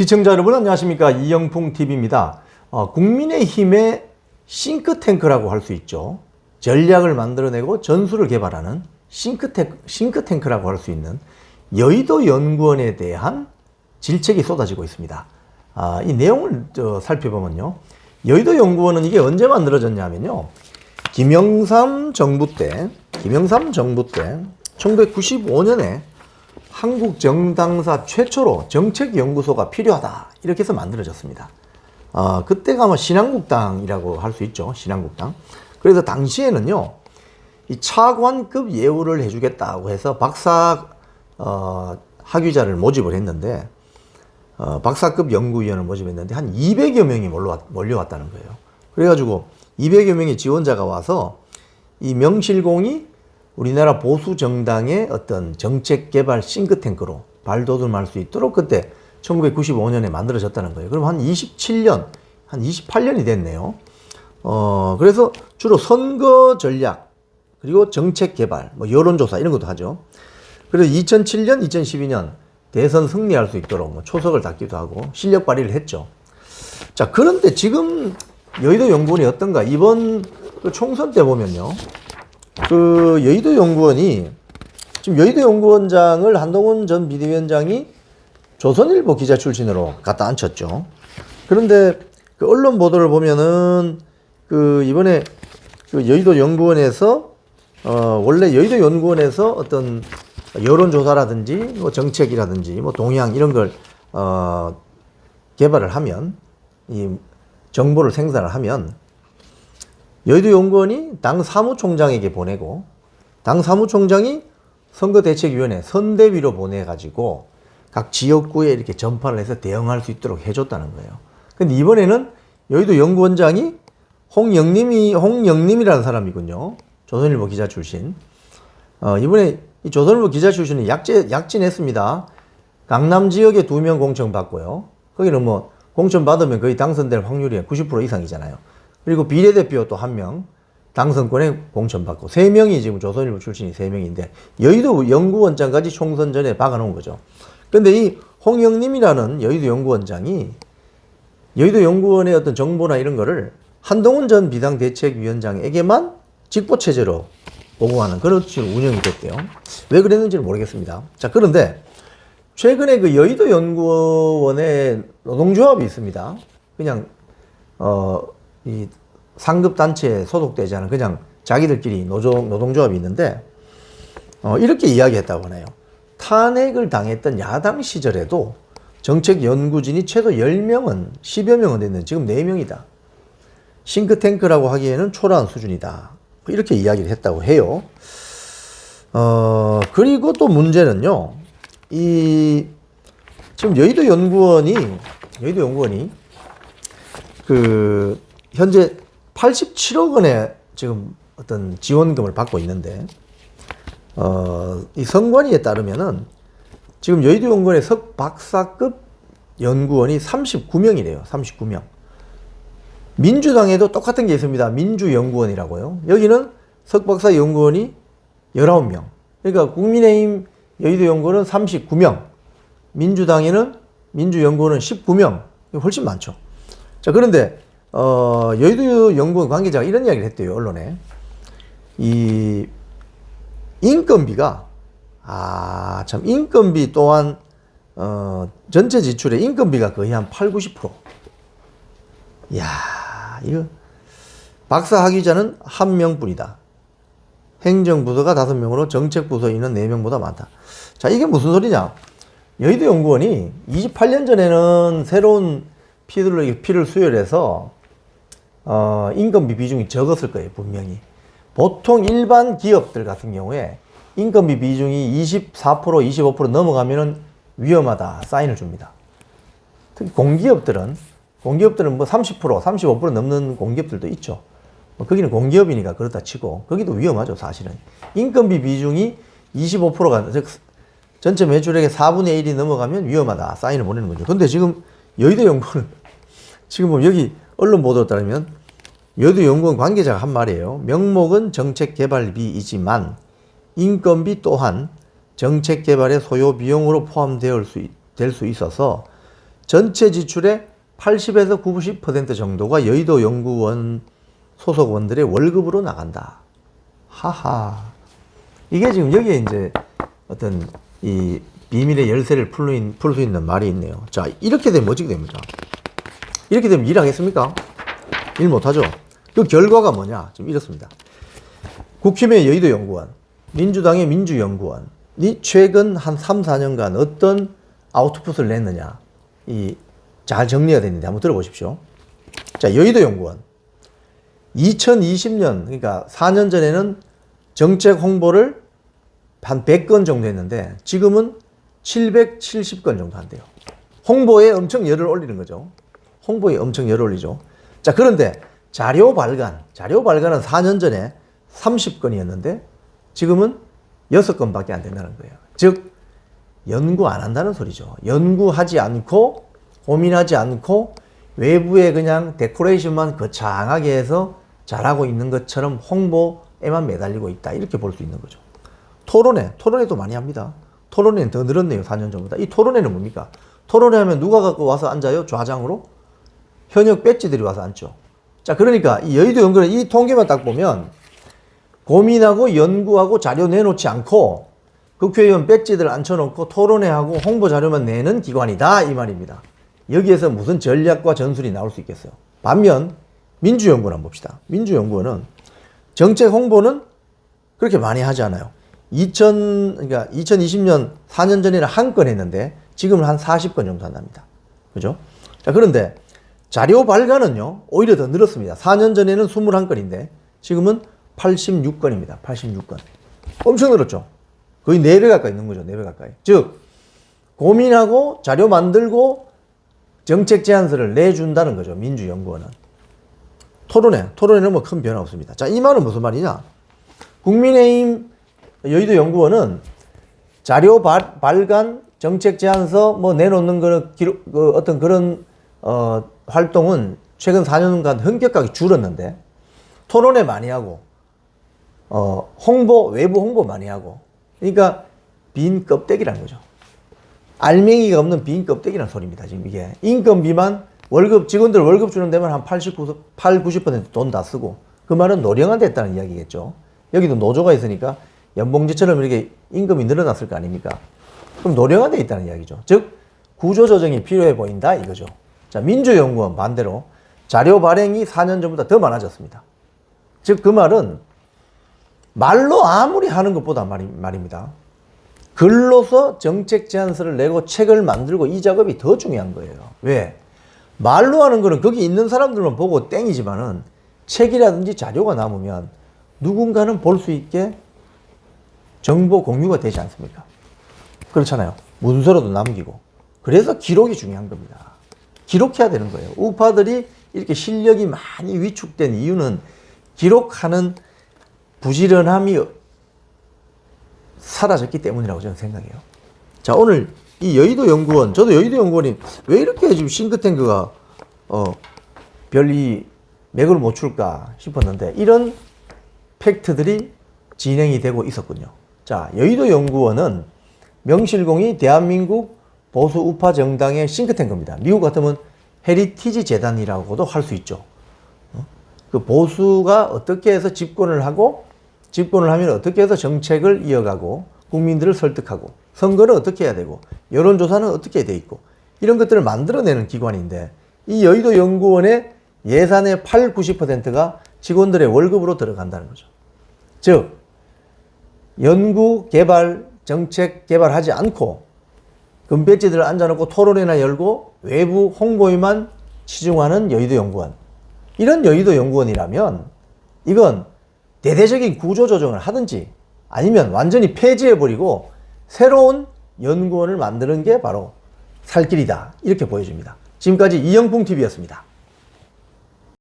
시청자 여러분 안녕하십니까. 이영풍TV입니다. 국민의힘의 싱크탱크라고 할 수 있죠. 전략을 만들어내고 전술을 개발하는 싱크탱크라고 할 수 있는 여의도 연구원에 대한 질책이 쏟아지고 있습니다. 이 내용을 살펴보면요. 여의도 연구원은 이게 언제 만들어졌냐면요. 김영삼 정부 때 1995년에 한국 정당사 최초로 정책연구소가 필요하다 이렇게 해서 만들어졌습니다. 그때가 아마 신한국당이라고 할 수 있죠. 신한국당. 그래서 당시에는요, 이 차관급 예우를 해주겠다고 해서 박사 학위자를 모집을 했는데, 박사급 연구위원을 모집했는데 한 200여 명이 몰려왔다는 거예요. 그래가지고 200여 명의 지원자가 와서 이 명실공히 우리나라 보수 정당의 어떤 정책 개발 싱크탱크로 발돋움할 수 있도록 그때 1995년에 만들어졌다는 거예요. 그럼 한 27년, 한 28년이 됐네요. 그래서 주로 선거 전략, 그리고 정책 개발, 뭐 여론조사 이런 것도 하죠. 그래서 2007년, 2012년 대선 승리할 수 있도록 뭐 초석을 닦기도 하고 실력 발휘를 했죠. 자, 그런데 지금 여의도 연구원이 어떤가? 이번 그 총선 때 보면요. 그 여의도 연구원이 지금 여의도 연구원장을 한동훈 전 비대위원장이 조선일보 기자 출신으로 갖다 앉혔죠. 그런데 그 언론 보도를 보면은 그 이번에 그 여의도 연구원에서 원래 여의도 연구원에서 어떤 여론조사라든지 뭐 정책이라든지 뭐 동향 이런 걸 개발을 하면 이 정보를 생산을 하면 여의도 연구원이 당 사무총장에게 보내고 당 사무총장이 선거대책위원회 선대위로 보내가지고 각 지역구에 이렇게 전파를 해서 대응할 수 있도록 해줬다는 거예요. 근데 이번에는 여의도 연구원장이 홍영림이라는 사람이군요. 조선일보 기자 출신. 이번에 이 조선일보 기자 출신이 약진했습니다. 강남 지역에 2명 공천받고요. 거기는 뭐 공천받으면 거의 당선될 확률이 90% 이상이잖아요. 그리고 비례대표 또 1명 당선권에 공천받고 3명이 지금 조선일보 출신이 3명인데 여의도 연구원장까지 총선 전에 박아놓은 거죠. 근데 이 홍영림이라는 여의도 연구원장이 여의도 연구원의 어떤 정보나 이런 거를 한동훈 전 비상대책위원장에게만 직보체제로 보고하는 그런 식으로 운영이 됐대요. 왜 그랬는지는 모르겠습니다. 자, 그런데 최근에 그 여의도 연구원의 노동조합이 있습니다. 그냥 이 상급 단체에 소속되지 않은 그냥 자기들끼리 노동조합이 있는데 이렇게 이야기했다고 하네요. 탄핵을 당했던 야당 시절에도 정책 연구진이 최소 10명은 10여 명은 됐는데 지금 4명이다. 싱크탱크라고 하기에는 초라한 수준이다. 이렇게 이야기를 했다고 해요. 그리고 또 문제는요. 지금 여의도 연구원이 그 현재 87억 원의 지금 어떤 지원금을 받고 있는데, 이 선관위에 따르면은 지금 여의도 연구원의 석박사급 연구원이 39명이래요. 39명. 민주당에도 똑같은 게 있습니다. 민주연구원이라고요. 여기는 석박사 연구원이 19명. 그러니까 국민의힘 여의도 연구원은 39명. 민주당에는 민주연구원은 19명. 훨씬 많죠. 자, 그런데 여의도 연구원 관계자가 이런 이야기를 했대요, 언론에. 이 인건비가 참 인건비 또한 전체 지출의 인건비가 거의 한 80-90%. 이야, 이거 박사 학위자는 1명뿐이다. 행정부서가 5명으로 정책부서인은 4명보다 많다. 자, 이게 무슨 소리냐? 여의도 연구원이 28년 전에는 새로운 피를 수혈해서 인건비 비중이 적었을 거예요, 분명히. 보통 일반 기업들 같은 경우에 인건비 비중이 24%, 25% 넘어가면은 위험하다 사인을 줍니다. 특히 공기업들은 뭐 30%, 35% 넘는 공기업들도 있죠. 거기는 공기업이니까 그렇다 치고 거기도 위험하죠, 사실은. 인건비 비중이 25%가 즉 전체 매출액의 4분의 1이 넘어가면 위험하다 사인을 보내는 거죠. 근데 지금 여의도 연구원은 지금 보면 여기 언론 보도에 따르면 여의도 연구원 관계자가 한 말이에요. 명목은 정책개발비이지만 인건비 또한 정책개발의 소요 비용으로 포함될 수 있어서 전체 지출의 80에서 90% 정도가 여의도 연구원 소속원들의 월급으로 나간다. 하하. 이게 지금 여기에 이제 어떤 이 비밀의 열쇠를 풀 수 있는 말이 있네요. 자, 이렇게 되면 어떻게 됩니까? 이렇게 되면 일하겠습니까? 일 못하죠? 그 결과가 뭐냐? 지금 이렇습니다. 국힘의 여의도 연구원, 민주당의 민주연구원이 최근 한 3, 4년간 어떤 아웃풋을 냈느냐. 잘 정리가 됐는데 한번 들어보십시오. 자, 여의도 연구원. 2020년, 그러니까 4년 전에는 정책 홍보를 한 100건 정도 했는데 지금은 770건 정도 한대요. 홍보에 엄청 열을 올리는 거죠. 홍보에 엄청 열을 올리죠. 자, 그런데 자료 발간은 4년 전에 30건이었는데 지금은 6건밖에 안 된다는 거예요. 즉, 연구 안 한다는 소리죠. 연구하지 않고 고민하지 않고 외부에 그냥 데코레이션만 거창하게 해서 잘하고 있는 것처럼 홍보에만 매달리고 있다. 이렇게 볼 수 있는 거죠. 토론회도 많이 합니다. 토론회는 더 늘었네요. 4년 전보다. 이 토론회는 뭡니까? 토론회 하면 누가 갖고 와서 앉아요? 좌장으로? 현역 배지들이 와서 앉죠. 자, 그러니까 이 여의도 연구원 이 통계만 딱 보면 고민하고 연구하고 자료 내놓지 않고 국회의원 배지들 앉혀놓고 토론회하고 홍보 자료만 내는 기관이다. 이 말입니다. 여기에서 무슨 전략과 전술이 나올 수 있겠어요. 반면 민주연구원 한번 봅시다. 민주연구원은 정책 홍보는 그렇게 많이 하지 않아요. 2020년 4년 전에는 한 건 했는데 지금은 한 40건 정도 한답니다. 그죠? 자, 그런데 자료 발간은요, 오히려 더 늘었습니다. 4년 전에는 21건인데 지금은 86건입니다. 86건. 엄청 늘었죠? 거의 4배 가까이 있는 거죠. 4배 가까이. 즉, 고민하고 자료 만들고 정책 제안서를 내준다는 거죠. 민주연구원은. 토론회는 뭐 큰 변화 없습니다. 자, 이 말은 무슨 말이냐? 국민의힘 여의도 연구원은 자료 발간, 정책 제안서 뭐 내놓는 그런 어떤 그런 활동은 최근 4년간 현격하게 줄었는데 토론회 많이 하고 외부 홍보 많이 하고, 그러니까 빈 껍데기라는 거죠. 알맹이가 없는 빈 껍데기라는 소리입니다. 지금 이게 인건비만 직원들 월급 주는 데만 한 90% 돈 다 쓰고, 그 말은 노령화됐다는 이야기겠죠. 여기도 노조가 있으니까 연봉제처럼 이렇게 임금이 늘어났을 거 아닙니까? 그럼 노령화돼 있다는 이야기죠. 즉, 구조조정이 필요해 보인다 이거죠. 자, 민주연구원 반대로 자료 발행이 4년 전보다 더 많아졌습니다. 즉, 그 말은 말로 아무리 하는 것보다 말입니다. 글로서 정책 제안서를 내고 책을 만들고 이 작업이 더 중요한 거예요. 왜? 말로 하는 거는 거기 있는 사람들만 보고 땡이지만은 책이라든지 자료가 남으면 누군가는 볼 수 있게 정보 공유가 되지 않습니까? 그렇잖아요. 문서로도 남기고. 그래서 기록이 중요한 겁니다. 기록해야 되는 거예요. 우파들이 이렇게 실력이 많이 위축된 이유는 기록하는 부지런함이 사라졌기 때문이라고 저는 생각해요. 자, 오늘 이 여의도 연구원, 저도 여의도 연구원이 왜 이렇게 지금 싱크탱크가 별 맥을 못 출까 싶었는데 이런 팩트들이 진행이 되고 있었군요. 자, 여의도 연구원은 명실공히 대한민국 보수 우파 정당의 싱크탱크입니다. 미국 같으면 헤리티지 재단이라고도 할 수 있죠. 그 보수가 어떻게 해서 집권을 하면 어떻게 해서 정책을 이어가고 국민들을 설득하고 선거는 어떻게 해야 되고 여론조사는 어떻게 돼 있고 이런 것들을 만들어내는 기관인데 이 여의도 연구원의 예산의 90%가 직원들의 월급으로 들어간다는 거죠. 즉, 연구, 개발, 정책 개발하지 않고 금배지들을 앉아놓고 토론회나 열고 외부 홍보에만 치중하는 여의도 연구원. 이런 여의도 연구원이라면 이건 대대적인 구조조정을 하든지 아니면 완전히 폐지해버리고 새로운 연구원을 만드는 게 바로 살 길이다. 이렇게 보여집니다. 지금까지 이영풍TV였습니다.